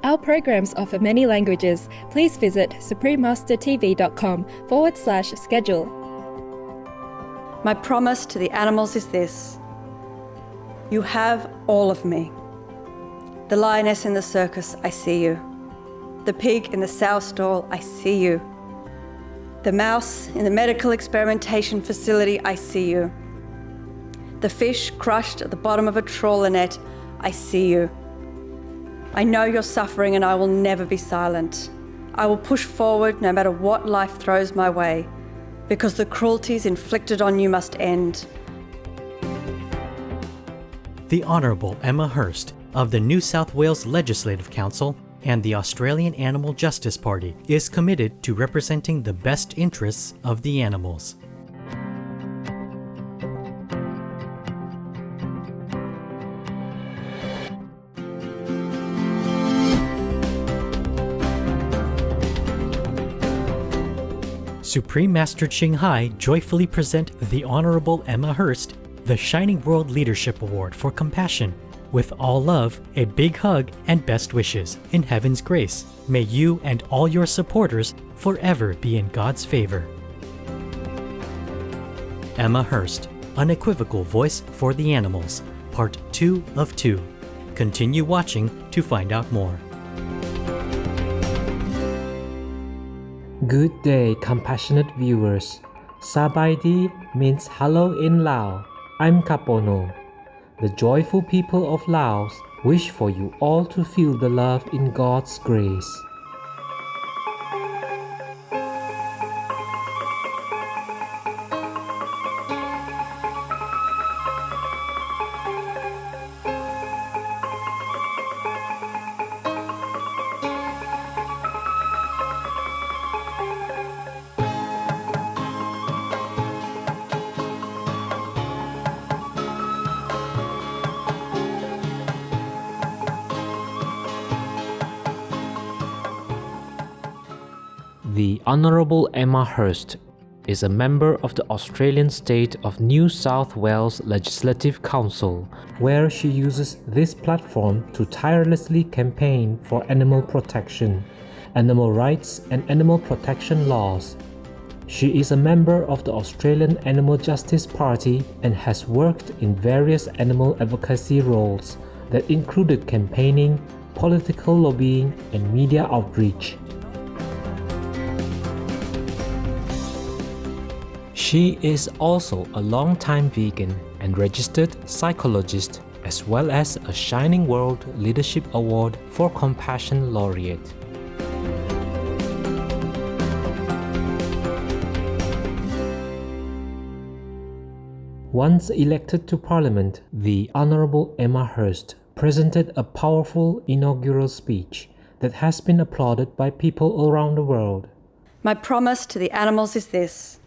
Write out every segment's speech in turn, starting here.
Our programs offer many languages. Please visit suprememastertv.com/schedule. My promise to the animals is this: you have all of me. The lioness in the circus, I see you. The pig in the sow stall, I see you. The mouse in the medical experimentation facility, I see you. The fish crushed at the bottom of a trawler net, I see you. I know you're suffering and I will never be silent. I will push forward no matter what life throws my way, because the cruelties inflicted on you must end. The Honourable Emma Hurst of the New South Wales Legislative Council and the Australian Animal Justice Party is committed to representing the best interests of the animals. Supreme Master Ching Hai joyfully present the Honourable Emma Hurst the Shining World Leadership Award for Compassion. With all love, a big hug, and best wishes. In Heaven's grace, may you and all your supporters forever be in God's favor. Emma Hurst, Unequivocal Voice for the Animals, Part 2 of 2. Continue watching to find out more. Good day, compassionate viewers. Sabaidi means hello in Lao. I'm Kapono. The joyful people of Laos wish for you all to feel the love in God's grace. The Honourable Emma Hurst is a member of the Australian state of New South Wales Legislative Council, where she uses this platform to tirelessly campaign for animal protection, animal rights and animal protection laws. She is a member of the Australian Animal Justice Party and has worked in various animal advocacy roles that included campaigning, political lobbying and media outreach. She is also a long-time vegan and registered psychologist, as well as a Shining World Leadership Award for Compassion laureate. Once elected to Parliament, the Honourable Emma Hurst presented a powerful inaugural speech that has been applauded by people around the world. My promise to the animals is this: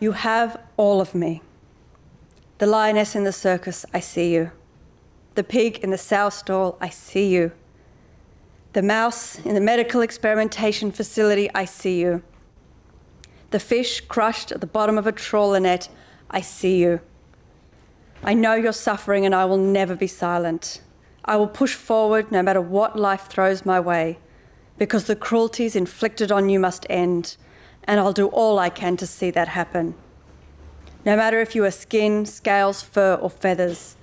you have all of me. The lioness in the circus, I see you. The pig in the sow stall, I see you. The mouse in the medical experimentation facility, I see you. The fish crushed at the bottom of a trawler net, I see you. I know you're suffering and I will never be silent. I will push forward no matter what life throws my way, because the cruelties inflicted on you must end, and I'll do all I can to see that happen. No matter if you are skin, scales, fur or feathers,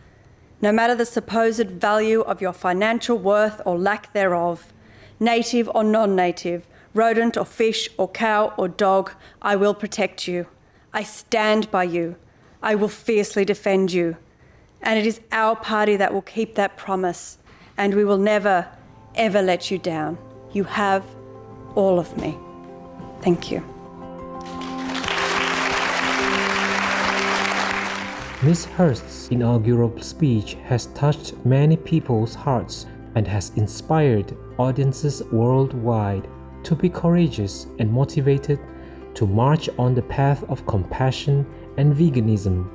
no matter the supposed value of your financial worth or lack thereof, native or non-native, rodent or fish or cow or dog, I will protect you. I stand by you. I will fiercely defend you. And it is our party that will keep that promise, and we will never, ever let you down. You have all of me. Thank you. Ms. Hurst's inaugural speech has touched many people's hearts and has inspired audiences worldwide to be courageous and motivated to march on the path of compassion and veganism.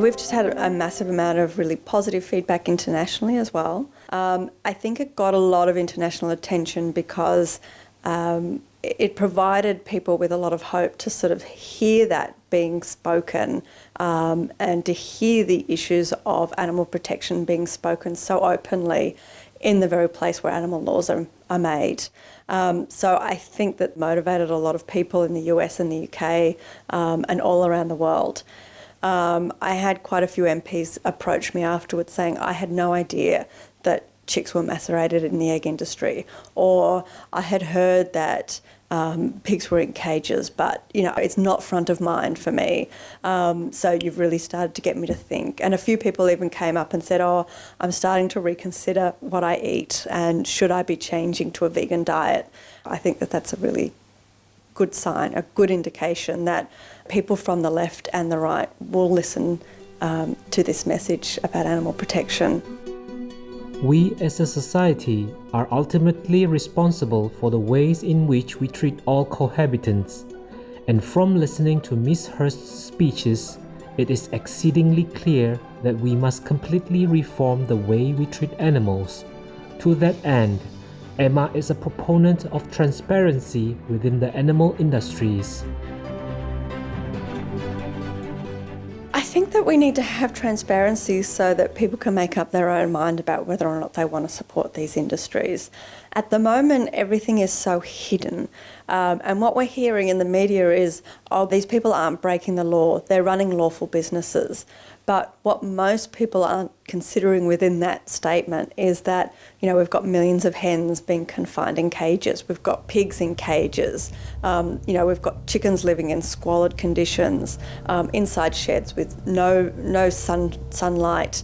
we've just had a massive amount of really positive feedback internationally as well. I think it got a lot of international attention because it provided people with a lot of hope to sort of hear that being spoken and to hear the issues of animal protection being spoken so openly in the very place where animal laws are made. So I think that motivated a lot of people in the US and the UK and all around the world. I had quite a few MPs approach me afterwards saying I had no idea that chicks were macerated in the egg industry, or I had heard that pigs were in cages, but it's not front of mind for me. So you've really started to get me to think. And a few people even came up and said, oh, I'm starting to reconsider what I eat and should I be changing to a vegan diet? I think that that's a really good sign, a good indication that people from the left and the right will listen to this message about animal protection. We as a society are ultimately responsible for the ways in which we treat all cohabitants. And from listening to Ms. Hurst's speeches, it is exceedingly clear that we must completely reform the way we treat animals. To that end, Emma is a proponent of transparency within the animal industries. I think that we need to have transparency so that people can make up their own mind about whether or not they want to support these industries. At the moment, everything is so hidden. And what we're hearing in the media is, oh, these people aren't breaking the law, they're running lawful businesses. But what most people aren't considering within that statement is that, we've got millions of hens being confined in cages. We've got pigs in cages. We've got chickens living in squalid conditions, inside sheds with no sunlight,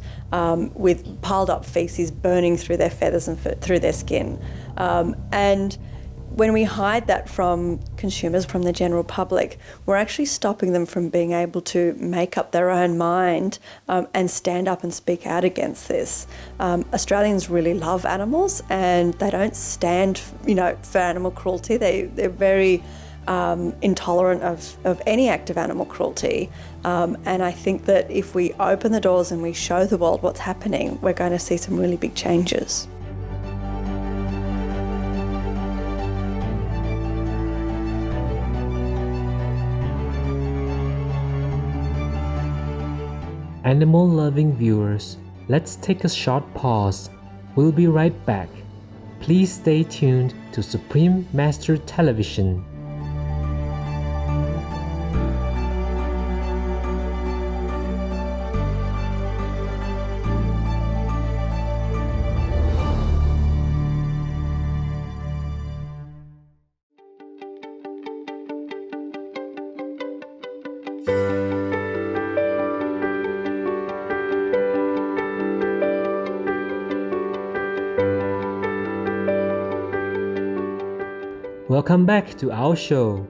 with piled up feces burning through their feathers and through their skin. And when we hide that from consumers, from the general public, we're actually stopping them from being able to make up their own mind and stand up and speak out against this. Australians really love animals and they don't stand, for animal cruelty. They're very intolerant of any act of animal cruelty. And I think that if we open the doors and we show the world what's happening, we're going to see some really big changes. Animal-loving viewers, let's take a short pause. We'll be right back. Please stay tuned to Supreme Master Television. Welcome back to our show.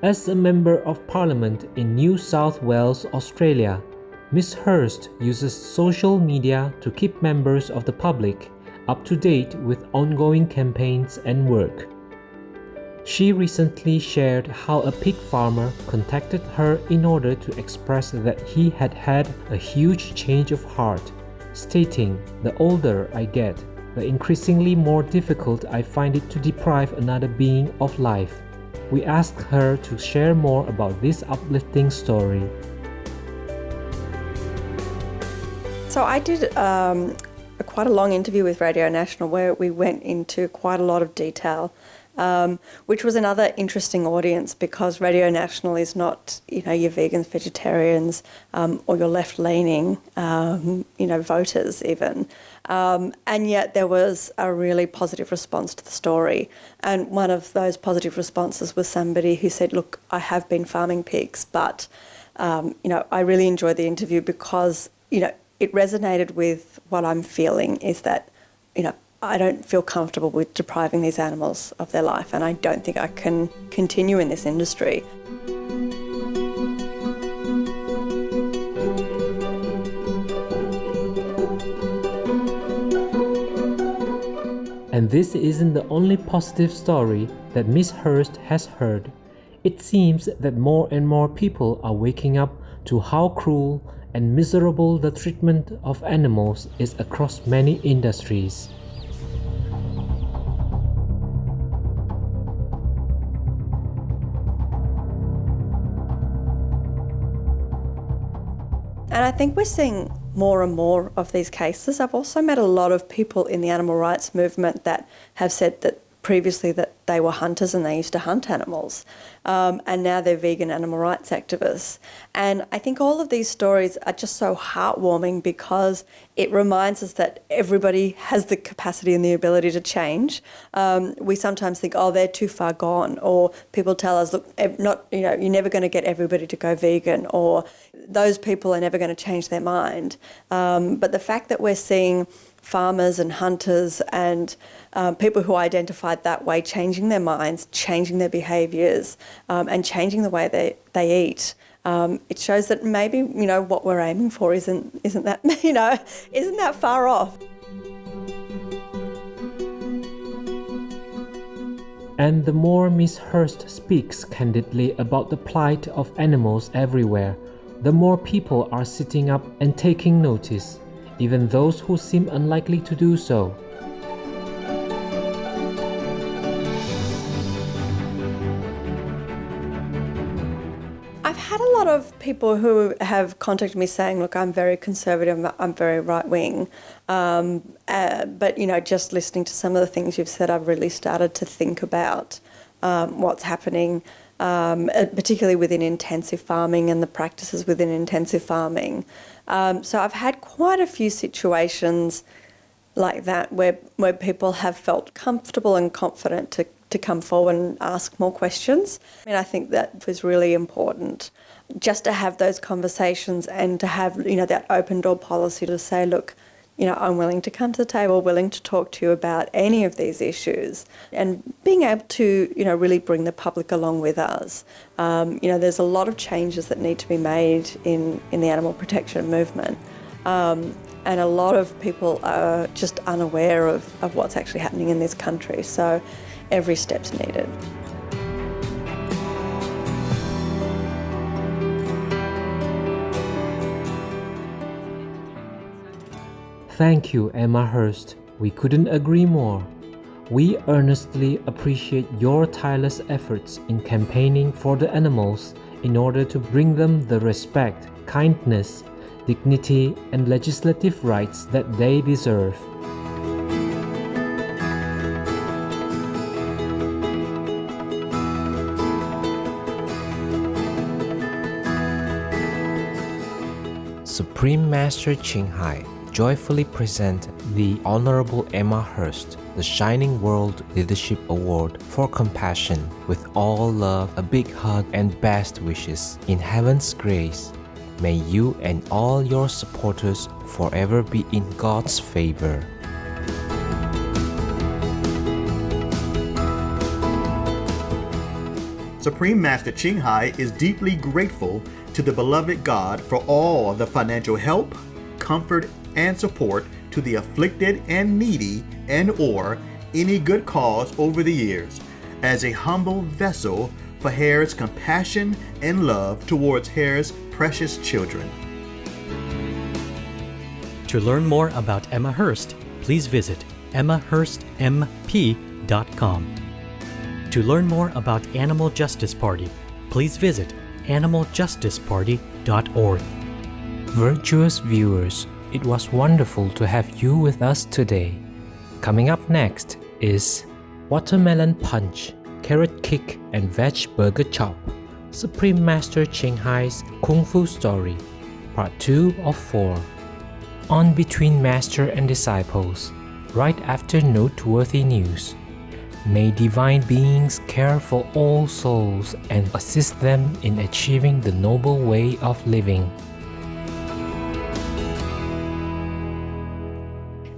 As a Member of Parliament in New South Wales, Australia, Ms. Hurst uses social media to keep members of the public up to date with ongoing campaigns and work. She recently shared how a pig farmer contacted her in order to express that he had had a huge change of heart, stating, "The older I get, the increasingly more difficult I find it to deprive another being of life." We asked her to share more about this uplifting story. So I did quite a long interview with Radio National where we went into quite a lot of detail, which was another interesting audience because Radio National is not, your vegans, vegetarians, or your left-leaning, voters even. And yet there was a really positive response to the story. And one of those positive responses was somebody who said, look, I have been farming pigs, but, I really enjoyed the interview because, it resonated with what I'm feeling is that, I don't feel comfortable with depriving these animals of their life, and I don't think I can continue in this industry. And this isn't the only positive story that Ms. Hurst has heard. It seems that more and more people are waking up to how cruel and miserable the treatment of animals is across many industries. And I think we're seeing more and more of these cases. I've also met a lot of people in the animal rights movement that have said that previously that they were hunters and they used to hunt animals, and now they're vegan animal rights activists. And I think all of these stories are just so heartwarming because it reminds us that everybody has the capacity and the ability to change. We sometimes think, oh, they're too far gone, or people tell us, look, you're never going to get everybody to go vegan, or those people are never going to change their mind. But the fact that we're seeing farmers and hunters and people who identified that way changing their minds, changing their behaviours, and changing the way they eat. It shows that maybe what we're aiming for isn't that isn't that far off. And the more Miss Hurst speaks candidly about the plight of animals everywhere, the more people are sitting up and taking notice, even those who seem unlikely to do so. I've had a lot of people who have contacted me saying, look, I'm very conservative, I'm very right-wing, but just listening to some of the things you've said, I've really started to think about what's happening, particularly within intensive farming and the practices within intensive farming. So I've had quite a few situations like that where people have felt comfortable and confident to come forward and ask more questions. I think that was really important, just to have those conversations and to have that open door policy to say, look, I'm willing to come to the table, willing to talk to you about any of these issues, and being able to really bring the public along with us. There's a lot of changes that need to be made in the animal protection movement, and a lot of people are just unaware of what's actually happening in this country. So every step's needed. Thank you, Emma Hurst. We couldn't agree more. We earnestly appreciate your tireless efforts in campaigning for the animals in order to bring them the respect, kindness, dignity, and legislative rights that they deserve. Supreme Master Ching Hai joyfully present the Honorable Emma Hurst the Shining World Leadership Award for Compassion. With all love, a big hug, and best wishes. In heaven's grace, may you and all your supporters forever be in God's favor. Supreme Master Ching Hai is deeply grateful to the beloved God for all the financial help, comfort, and support to the afflicted and needy and/or any good cause over the years, as a humble vessel for Hare's compassion and love towards Hare's precious children. To learn more about Emma Hurst, please visit emmahurstmp.com. To learn more about Animal Justice Party, please visit animaljusticeparty.org. Virtuous viewers, it was wonderful to have you with us today. Coming up next is Watermelon Punch, Carrot Kick, and Veg Burger Chop, Supreme Master Ching Hai's Kung Fu Story, Part 2 of 4. On Between Master and Disciples, right after noteworthy news. May divine beings care for all souls and assist them in achieving the noble way of living.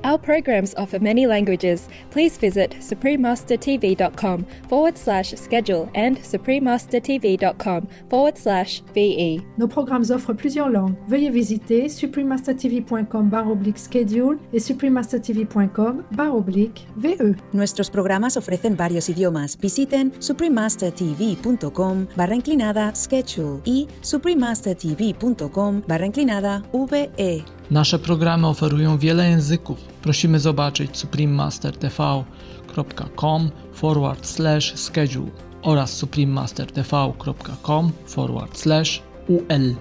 Our programs offer many languages. Please visit suprememastertv.com/schedule and suprememastertv.com/VE. Nos programmes offrent plusieurs langues. Veuillez visiter suprememastertv.com/schedule et suprememastertv.com/VE. Nuestros programas ofrecen varios idiomas. Visiten suprememastertv.com/schedule i suprememastertv.com/VE. Nasze programy oferują wiele języków. Prosimy zobaczyć suprememastertv.com/schedule oraz suprememastertv.com/UL.